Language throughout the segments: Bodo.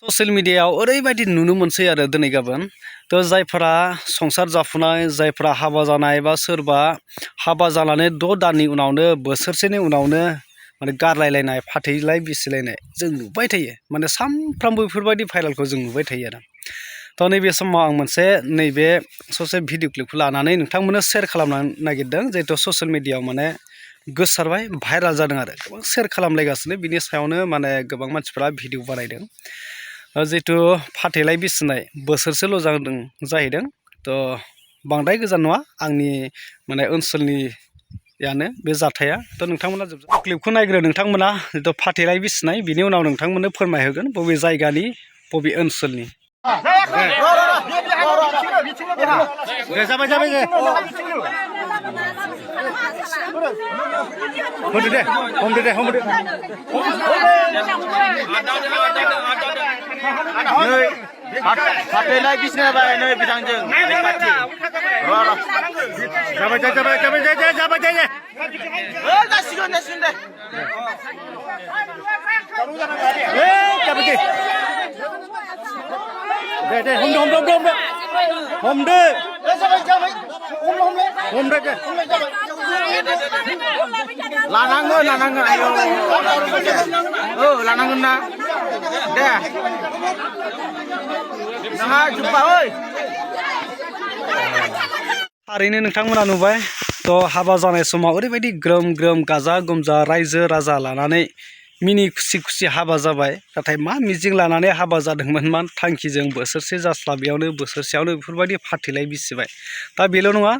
ससियेल मिडियायाव ओरैबायदि नुनो मोनसै आरो दिनै गाबोन तो जायफोरा संसार जाफुनाय जायफोरा हाबा जानाय बा सोरबा हाबा जानानै 6 दाननि उनावनो बोसोरसेनि उनावनो माने गारलायलायनाय फाथैलाय बिसिलायनाय जों नुबाय थायो माने सानफ्रामबो बेफोरबायदि भाइरेलखौ जों नुबाय थायो आरो तो नैबे समाव आं मोनसे नैबे ससे भिडिअ क्लिपखौ लानानै नोंथांमोननो शेयार खालामनो नागिरदों जिहेथु ससियेल मिडियायाव माने गोसारबाय भाइरेल जादों आरो गोबां शेयार खालामलायगासिनो बिनि सायावनो माने गोबां मानसिफ्रा भिडिअ बानायदों जिहेतु फाथैलाय बिसिनाय बोसोरसेल' जाहैदों तो बांद्राय गोजान नङा आंनि माने ओनसोलनियानो बे जाथाया तो नोंथांमोना क्लिपखौ नायग्रो नोंथांमोना जितु फाथैलाय बिसिनाय बिनि उनाव नोंथांमोननो फोरमायहोगोन बबे जायगानि बबे ओनसोलनि फाथैलाय बिसिना बाय नै बिथांजों जाबाय जासिगोन दे हमदो लानांगोन आयौ लानांगोन ना दे नोंहा जोब्बा ओइ थारैनो नोंथांमोना नुबाय तो हाबा जानाय समाव ओरैबायदि ग्रोम ग्रोम गाजा गोमजा रायजो राजा लानानै मिनि खुसि खुसि हाबा जाबाय नाथाय मा मिजिं लानानै हाबा जादोंमोन मा थांखिजों बोसोरसे जास्लाबैयावनो बोसोरसेयावनो बेफोरबायदि फाथैलाय बिसिबाय दा बेल' नङा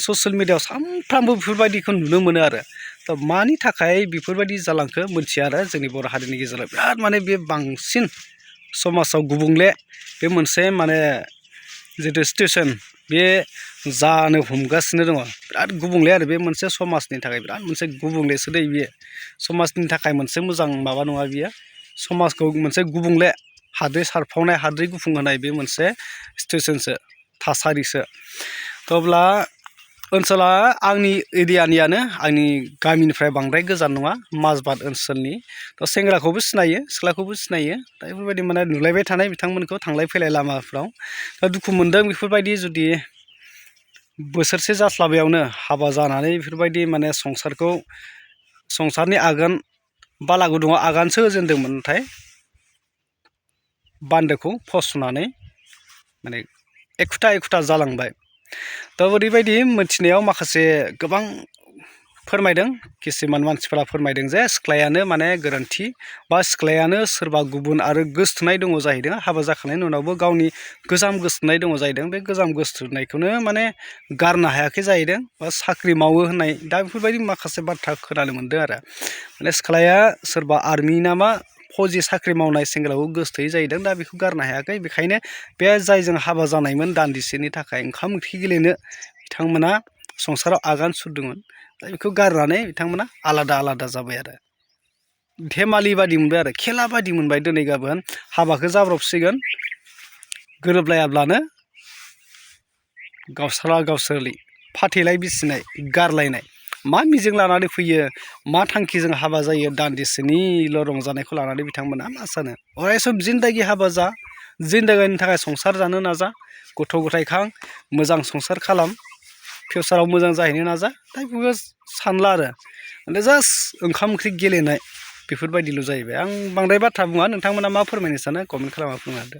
ससियेल मिडियायाव सानफ्रामबो बेफोरबायदिखौ नुनो मोनो आरो तो मानि थाखाय बेफोरबायदि जालांखो मोनथिया आरो जोंनि बर' हारिनि गेजेराव बिराद माने बे बांसिन समाजाव गुबुंले बे मोनसे माने जितु सिटुएसन बे जानो हमगासिनो दङ बिराद गुबुंले आरो बे मोनसे समाजनि थाखाय बिराद मोनसे गुबुंलेसो दै बियो समाजनि थाखाय मोनसे मोजां माबा नङा बियो समाजखौ मोनसे गुबुंले हाद्रि सारफावनाय हाद्रि गुफुंहोनाय बे मोनसे सिटुएसनसो थासारिसो अब्ला ओनसोला आंनि एरियानियानो आंनि गामिनिफ्राय बांद्राय गोजान नङा माजबाद ओनसोलनि तो सेंग्राखौबो सिनायो सिख्लाखौबो सिनायो दा बेफोरबायदि माने नुलायबाय थानाय बिथांमोनखौ थांलाय फैलाय लामाफ्राव दा दुखु मोनदों बेफोरबायदि जुदि बोसोरसे जास्लाबैयावनो हाबा जानानै बेफोरबायदि माने संसारनि आगान बालागुदुङाव आगानसो होजेनदोंमोन नाथाय बान्दोखौ फसंनानै माने एखुथा जालांबाय दा ओरैबायदि मोनथिनायाव माखासे गोबां फोरमायदों किसुमान मानसिफोरा फोरमायदों जे सिख्लायानो माने गोरोन्थि बा सिख्लायानो सोरबा गुबुन आरो गोसथोनाय दङ जाहैदों हाबा जाखांनायनि उनावबो गावनि गोजाम गोसथोनाय दङ जाहैदों बे गोजाम गोसथोनायखौनो माने गारनो हायाखै जाहैदों बा साख्रि मावो होननाय दा बेफोरबायदि माखासे बाथ्रा खोनानो मोनदों आरो माने सिख्लाया सोरबा आर्मि नामा फौजि साख्रि मावनाय सेंग्राखौ गोसथोयै जाहैदों दा बेखौ गारनो हायाखै बेखायनो बे जायजों हाबा जानायमोन दान्दिसेनि थाखाय ओंखाम ओंख्रि गेलेनो बिथांमोना संसाराव आगान सुरदोंमोन दा बेखौ गारनानै बिथांमोना आलादा जाबाय आरो धेमालि बादि मोनबाय आरो खेला बादि मोनबाय दिनै गाबोन हाबाखौ जाब्रबसिगोन गोरोबलायाब्लानो गावसोरलि फाथैलाय बिसिनाय गारलायनाय मा मिजिं लानानै फैयो मा थांखिजों हाबा जायो दान्दिसेनिल' रंजानायखौ लानानै बिथांमोना मा सानो अरायसम जिन्दागि हाबा जा जिन्दागिनि थाखाय संसार जानो नाजा गथ' गथाय खां मोजां संसार खालाम फिउचाराव मोजां जाहैनो नाजा दा बेफोरखौ सानला आरो माने जास्ट ओंखाम ओंख्रि गेलेनाय बेफोरबायदिल' जाहैबाय आं बांद्राय बाथ्रा बुङा नोंथांमोना मा फोरमायनो सानो कमेन्ट खालामना बुंनो हादो।